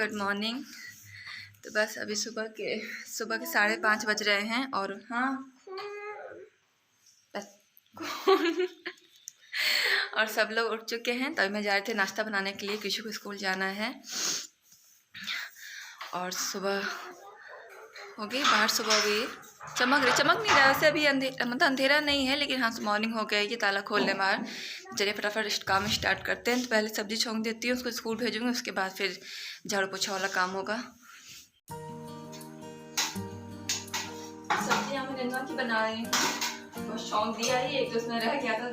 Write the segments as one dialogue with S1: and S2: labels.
S1: Good morning. तो बस अभी सुबह के 5:30 बज रहे हैं और हाँ बस और सब लोग उठ चुके हैं। तो अभी मैं जा रहे थे नाश्ता बनाने के लिए, किशु को स्कूल जाना है। और सुबह हो गई, बाहर सुबह हो गई, चमक नहीं रहा वैसे अभी मतलब अंधेरा नहीं है, लेकिन हाँ मॉर्निंग हो गया है। ये ताला खोल ले बाहर। चलिए फटाफट काम स्टार्ट करते हैं। तो पहले सब्जी छोंक देती हूँ, उसको स्कूल भेजूँगी, उसके बाद फिर झाड़ू पोछा वाला काम होगा। सब्जी यहाँ पे गंगा की बना रही हूँ, बस छोंक दिया ही, एक तो उसमें रह गया था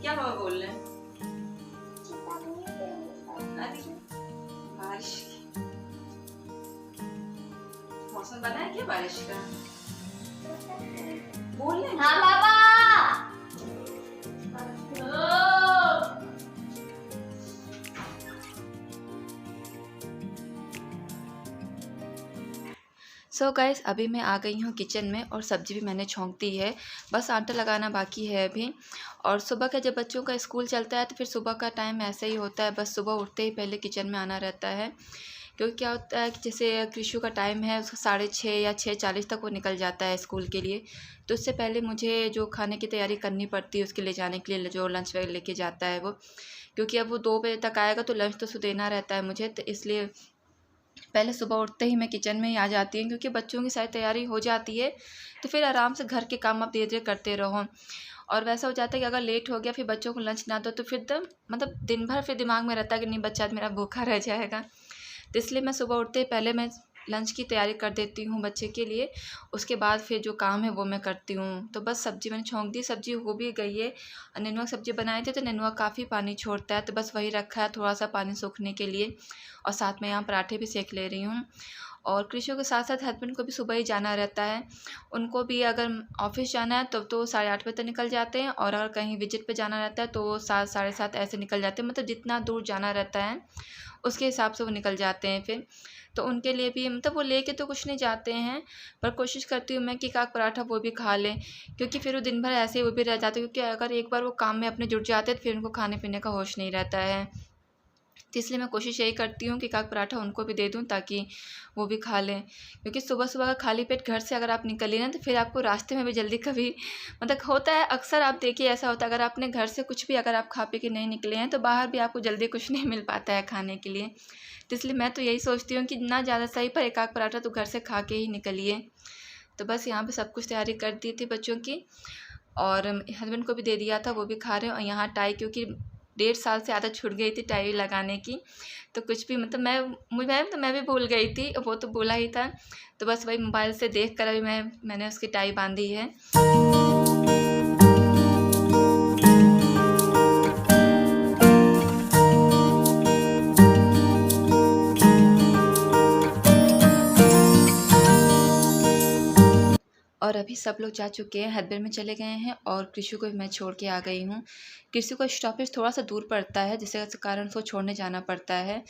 S1: क्या बाबा बोल रहे हैं? बारिश मौसम बना है क्या बारिश का? बोल रहे हैं हाँ बाबा। सो गाइस अभी मैं आ गई हूँ किचन में और सब्ज़ी भी मैंने छोंक दी है, बस आटा लगाना बाकी है अभी। और सुबह का जब बच्चों का स्कूल चलता है तो फिर सुबह का टाइम ऐसा ही होता है, बस सुबह उठते ही पहले किचन में आना रहता है। क्योंकि क्या होता है कि जैसे कृषु का टाइम है, उसका 6:30 या 6:40 तक वो निकल जाता है स्कूल के लिए। तो उससे पहले मुझे जो खाने की तैयारी करनी पड़ती है उसके ले जाने के लिए, जो लंच वगैरह लेके जाता है वो, क्योंकि अब वो 2 बजे तक आएगा तो लंच तो उसको देना रहता है मुझे। तो इसलिए पहले सुबह उठते ही मैं किचन में ही आ जाती हूँ, क्योंकि बच्चों की सारी तैयारी हो जाती है तो फिर आराम से घर के काम आप धीरे धीरे करते रहो। और वैसा हो जाता है कि अगर लेट हो गया फिर बच्चों को लंच ना दो तो फिर मतलब दिन भर फिर दिमाग में रहता है कि नहीं बच्चा मेरा भूखा रह जाएगा। तो इसलिए मैं सुबह उठते ही पहले मैं लंच की तैयारी कर देती हूँ बच्चे के लिए, उसके बाद फिर जो काम है वो मैं करती हूँ। तो बस सब्ज़ी मैंने छोंक दी, सब्ज़ी हो भी गई है। नेनुआ सब्ज़ी बनाए थे तो नेनुआ काफ़ी पानी छोड़ता है, तो बस वही रखा है थोड़ा सा पानी सूखने के लिए। और साथ में यहाँ पराठे भी सेक ले रही हूँ। और कृषि के साथ साथ हस्बैंड को भी सुबह ही जाना रहता है, उनको भी अगर ऑफिस जाना है तो 8:30 बजे तक निकल जाते हैं, और अगर कहीं विजिट पे जाना रहता है तो 7 साढ़े 7 ऐसे निकल जाते हैं। मतलब जितना दूर जाना रहता है उसके हिसाब से वो निकल जाते हैं फिर। तो उनके लिए भी मतलब वो लेके तो कुछ नहीं जाते हैं, पर कोशिश करती हूँ मैं कि काक पराठा वो भी खा लें, क्योंकि फिर वो दिन भर ऐसे ही वो भी रह जाते हैं। क्योंकि अगर एक बार वो काम में अपने जुट जाते हैं तो फिर उनको खाने पीने का होश नहीं रहता है। तो इसलिए मैं कोशिश यही करती हूँ कि काक पराठा उनको भी दे दूँ ताकि वो भी खा लें। क्योंकि सुबह सुबह का खाली पेट घर से अगर आप निकलिए ना तो फिर आपको रास्ते में भी जल्दी कभी मतलब होता है, अक्सर आप देखिए ऐसा होता है, अगर आपने घर से कुछ भी अगर आप खा पी के नहीं निकले हैं तो बाहर भी आपको जल्दी कुछ नहीं मिल पाता है खाने के लिए। तो इसलिए मैं तो यही सोचती हूँ कि ना ज़्यादा सही पर एक आक पराठा तो घर से खा के ही निकलिए। तो बस यहाँ पर सब कुछ तैयारी कर दी थी बच्चों की, और हस्बैंड को भी दे दिया था, वो भी खा रहे हैं। और यहाँ टाई, क्योंकि 1.5 साल से आदत छूट गई थी टाई लगाने की, तो कुछ भी मतलब मैं भी भूल गई थी, वो तो भूला ही था। तो बस वही मोबाइल से देख कर अभी मैंने उसकी टाई बांधी है। और अभी सब लोग जा चुके हैं, हस्बैंड में चले गए हैं और कृषि को भी मैं छोड़ के आ गई हूँ। कृषि को स्टॉपेज थोड़ा सा दूर पड़ता है, जिसके कारण उसको छोड़ने जाना पड़ता है।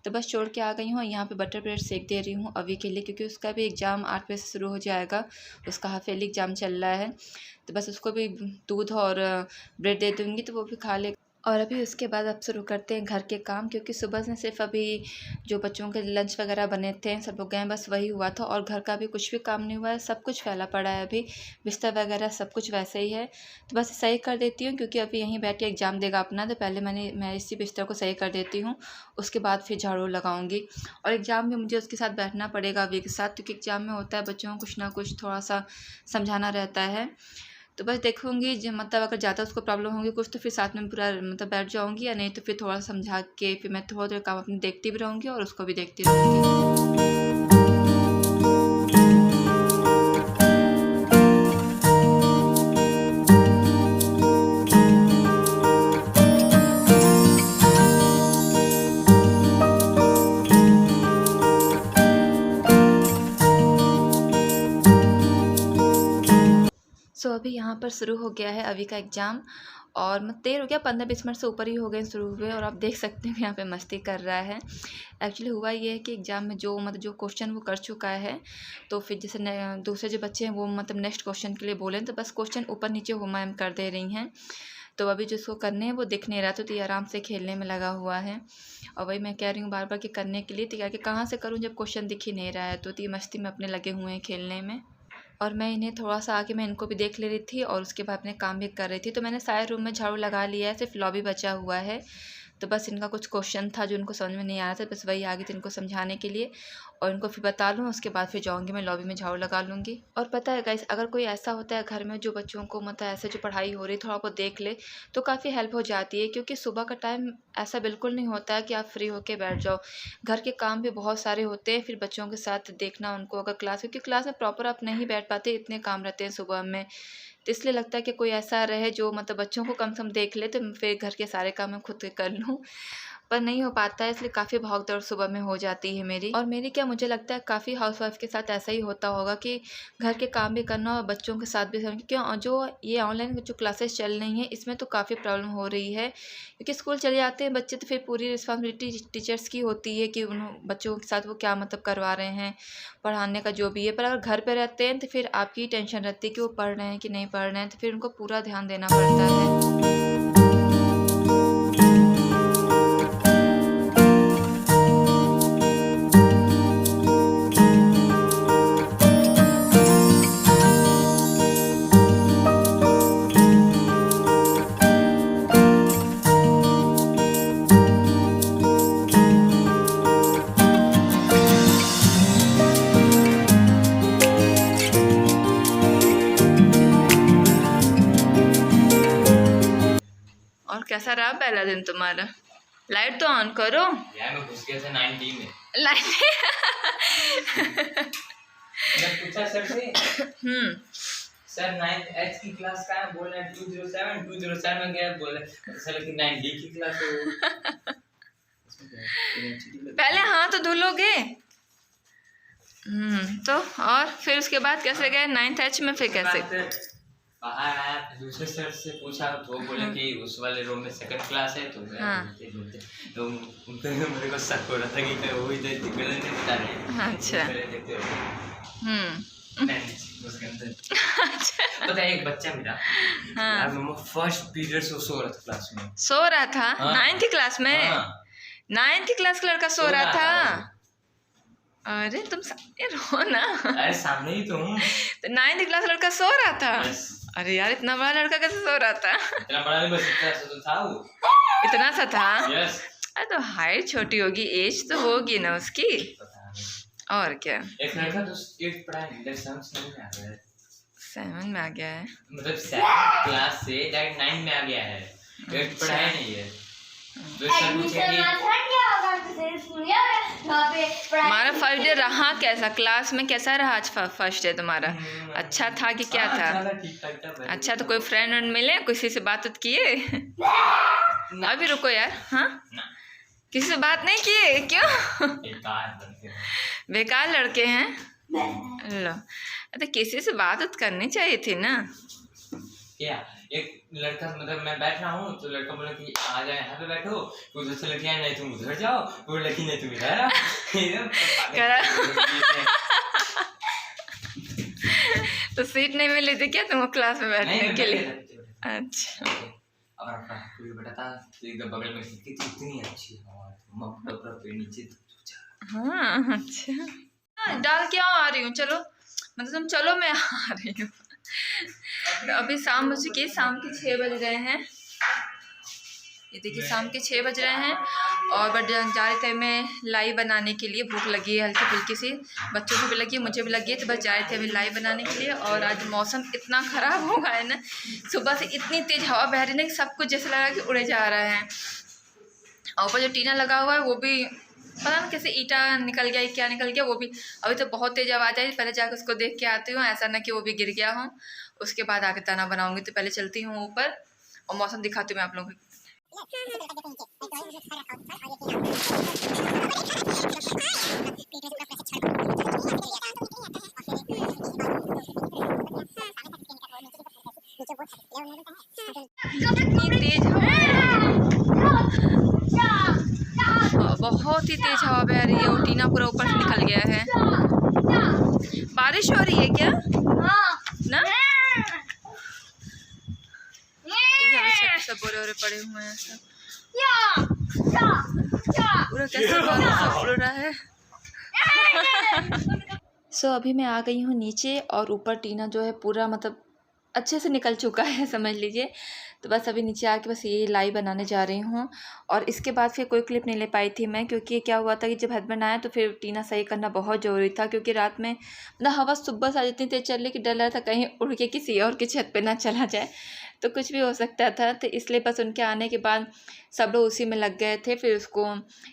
S1: तो बस छोड़ के आ गई हूँ। यहाँ पे बटर ब्रेड सेक दे रही हूँ अभी के लिए, क्योंकि उसका भी एग्ज़ाम 8 बजे से शुरू हो जाएगा, उसका हाफ ईयरली एग्ज़ाम चल रहा है। तो बस उसको भी दूध और ब्रेड दे दूँगी तो वो भी खा ले। और अभी उसके बाद अब शुरू करते हैं घर के काम, क्योंकि सुबह से सिर्फ अभी जो बच्चों के लंच वगैरह बने थे सब लोग गए, बस वही हुआ था। और घर का भी कुछ भी काम नहीं हुआ है, सब कुछ फैला पड़ा है अभी, बिस्तर वगैरह सब कुछ वैसे ही है। तो बस सही कर देती हूँ, क्योंकि अभी यहीं बैठ के एग्ज़ाम देगा अपना, तो पहले मैं इसी बिस्तर को सही कर देती हूँ, उसके बाद फिर झाड़ू लगाऊँगी। और एग्ज़ाम में मुझे उसके साथ बैठना पड़ेगा अभी के साथ, क्योंकि एग्ज़ाम में होता है बच्चों को कुछ ना कुछ थोड़ा सा समझाना रहता है। तो बस देखूँगी जो मतलब अगर ज़्यादा उसको प्रॉब्लम होगी कुछ तो फिर साथ में पूरा मतलब बैठ जाऊँगी, या नहीं तो फिर थोड़ा समझा के फिर मैं थोड़ा देर काम अपनी देखती भी रहूँगी और उसको भी देखती रहूँगी। सो अभी यहाँ पर शुरू हो गया है अभी का एग्ज़ाम, और मतलब देर हो गया, 15-20 मिनट से ऊपर ही हो गए शुरू हुए, और आप देख सकते हैं यहाँ पे मस्ती कर रहा है। एक्चुअली हुआ ये है कि एग्ज़ाम में जो क्वेश्चन वो कर चुका है, तो फिर जैसे दूसरे जो बच्चे हैं वो मतलब नेक्स्ट क्वेश्चन के लिए बोलें तो बस क्वेश्चन ऊपर नीचे वो मैम कर दे रही हैं। तो अभी जो उसको करने हैं वो दिख नहीं रहा, तो ये आराम से खेलने में लगा हुआ है। और वही मैं कह रही हूँ बार बार कि करने के लिए, तो क्या कि कहाँ से करूँ जब क्वेश्चन दिख ही नहीं रहा है। तो ये मस्ती में अपने लगे हुए हैं खेलने में। और मैं इन्हें थोड़ा सा आके मैं इनको भी देख ले रही थी और उसके बाद अपने काम भी कर रही थी। तो मैंने सारे रूम में झाड़ू लगा लिया है, सिर्फ लॉबी बचा हुआ है। तो बस इनका कुछ क्वेश्चन था जो उनको समझ में नहीं आ रहा था, बस वही आ गई थी इनको समझाने के लिए और इनको फिर बता लूँ। उसके बाद फिर जाऊँगी मैं लॉबी में झाड़ू लगा लूँगी। और पता है गाइस, अगर कोई ऐसा होता है घर में जो बच्चों को मतलब ऐसे जो पढ़ाई हो रही थोड़ा बहुत देख ले तो काफ़ी हेल्प हो जाती है, क्योंकि सुबह का टाइम ऐसा बिल्कुल नहीं होता है कि आप फ्री होके बैठ जाओ। घर के काम भी बहुत सारे होते हैं, फिर बच्चों के साथ देखना उनको, अगर क्लास, क्योंकि क्लास में प्रॉपर आप नहीं बैठ पाते, इतने काम रहते हैं सुबह में। तो इसलिए लगता है कि कोई ऐसा रहे जो मतलब बच्चों को कम से कम देख ले, तो फिर घर के सारे काम मैं खुद कर लूँ, पर नहीं हो पाता है, इसलिए काफ़ी भाग दौड़ सुबह में हो जाती है मेरी। और मेरी क्या, मुझे लगता है काफ़ी हाउसवाइफ के साथ ऐसा ही होता होगा कि घर के काम भी करना और बच्चों के साथ भी करना, क्योंकि जो ये ऑनलाइन जो क्लासेस चल रही हैं इसमें तो काफ़ी प्रॉब्लम हो रही है, क्योंकि स्कूल चले जाते हैं बच्चे तो फिर पूरी रिस्पॉन्सिबिलिटी टीचर्स की होती है कि उन बच्चों के साथ वो क्या मतलब करवा रहे हैं, पढ़ाने का जो भी है। पर अगर घर पर रहते हैं तो फिर आपकी टेंशन रहती है कि वो पढ़ रहे हैं कि नहीं पढ़ रहे हैं, तो फिर उनको पूरा ध्यान देना पड़ता है। और कैसा रहा पहला दिन तुम्हारा? लाइट तो ऑन करो
S2: यार, मैं घुस गया था 9D में।
S1: लाइट
S2: मैं पूछा सर से, सर 9H की क्लास कहाँ है? बोल रहे हैं 207 में गया, बोले सर कि 9D की क्लास है।
S1: पहले हाथ तो धुलोगे। तो और फिर उसके बाद कैसे गए 9th H में? फिर कैसे
S2: बाहर आया, दूसरे सर से पूछा तो वो बोले कि उस वाले रूम में सेकंड क्लास है। तो तो उनको मेरे को शक हो रहा था कि वो इधर गलत नहीं बता रहे।
S1: अच्छा।
S2: उसके अंदर पता है एक बच्चा मेरा, यार मम्मा फर्स्ट पीरियड से सो रहा था क्लास में।
S1: सो रहा था? 9th क्लास में? 9th क्लास का लड़का सो रहा था? अरे तुम रो ना।
S2: अरे सामने ही तो हूँ।
S1: तो 9th क्लास लड़का सो रहा था? अरे यार, इतना बड़ा लड़का कैसे सो रहा था?
S2: इतना बड़ा नहीं, बस इतना सा तो था वो।
S1: इतना सा था?
S2: यस।
S1: अरे तो हाइट छोटी होगी, एज तो होगी ना उसकी। और क्या,
S2: एक लड़का तो 8th पढ़ा है,
S1: 7 में आ गया है,
S2: मतलब 7th क्लास से डायरेक्ट 9 में आ गया है। 8th पढ़ा है नहीं है।
S1: हमारा फर्स्ट डे रहा कैसा? क्लास में कैसा रहा आज फर्स्ट डे तुम्हारा? अच्छा था कि क्या था? अच्छा, तो कोई फ्रेंड मिले, किसी से बात किए? अभी रुको यार। हाँ, किसी से बात नहीं किए? क्यों? बेकार लड़के हैं। लो, तो किसी से बात करनी चाहिए थी ना।
S2: क्या एक लड़का, मतलब मैं बैठ रहा हूँ तो लड़का बोला कि आ जाए यहाँ पे बैठो, उधर से लड़की नहीं तुम उधर जाओ, वो लड़की नहीं तुम इधर आओ।
S1: तो सीट नहीं मिली थी क्या तुमको क्लास में बैठने के लिए? अच्छा।
S2: और कोई बताता एकदम बगल में सीट थी, इतनी अच्छी हवा, नीचे।
S1: हाँ अच्छा, डाल क्या आ रही हूँ, चलो मतलब तुम चलो, मैं आ रही हूँ। अभी शाम हो चुकी है, शाम के 6 बज रहे हैं। ये देखिए शाम के 6 बज रहे हैं और बट जा रहे थे मैं लाई बनाने के लिए। भूख लगी है हल्की फुल्की सी, बच्चों को भी लगी है, मुझे भी लगी है, तो बस जा रहे थे अभी लाई बनाने के लिए। और आज मौसम इतना ख़राब हो गया है ना, सुबह से इतनी तेज़ हवा बह रही है ना, सब कुछ जैसे लगा कि उड़े जा रहे हैं। और ऊपर जो टीना लगा हुआ है वो भी पता नहीं कैसे ईटा निकल गया, क्या निकल गया, वो भी अभी तो बहुत तेज़ आवाज़ आई। पहले जाकर उसको देख के आती हूँ, ऐसा ना कि वो भी गिर गया हो, उसके बाद आके ताना बनाऊंगी। तो पहले चलती हूँ ऊपर और मौसम दिखाती हूँ मैं आप लोगों को। बहुत ही तेज हवा बह रही है और टीना पूरा ऊपर से निकल गया है। बारिश हो रही है क्या? ना सब बोरे पड़े हुए हैं सब पूरा कैसे उड़ रहा है। सो अभी मैं आ गई हूँ नीचे और ऊपर टीना जो है पूरा मतलब अच्छे से निकल चुका है समझ लीजिए। तो बस अभी नीचे आके बस ये लाई बनाने जा रही हूँ और इसके बाद फिर कोई क्लिप नहीं ले पाई थी मैं, क्योंकि क्या हुआ था कि जब हस्बैंड आया तो फिर टीना सही करना बहुत ज़रूरी था, क्योंकि रात में ना हवा सुबह से इतनी तेज चल रही कि डर रहा था कहीं उड़ के किसी और की छत पे ना चला जाए, तो कुछ भी हो सकता था। तो इसलिए बस उनके आने के बाद सब लोग उसी में लग गए थे, फिर उसको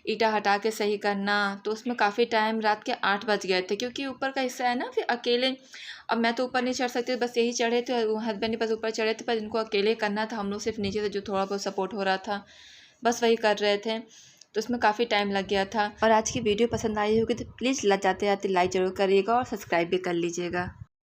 S1: ईंटा हटा के सही करना, तो उसमें काफ़ी टाइम रात के 8 बज गए थे, क्योंकि ऊपर का हिस्सा है ना फिर अकेले। अब मैं तो ऊपर नहीं चढ़ सकती, बस यही चढ़े थे, हस्बैंड ही बस ऊपर चढ़े थे, पर इनको अकेले करना था, हम लोग सिर्फ नीचे से जो थोड़ा बहुत सपोर्ट हो रहा था बस वही कर रहे थे, तो उसमें काफ़ी टाइम लग गया था। और आज की वीडियो पसंद आई होगी तो प्लीज़ जाते जाते लाइक ज़रूर करिएगा और सब्सक्राइब भी कर लीजिएगा।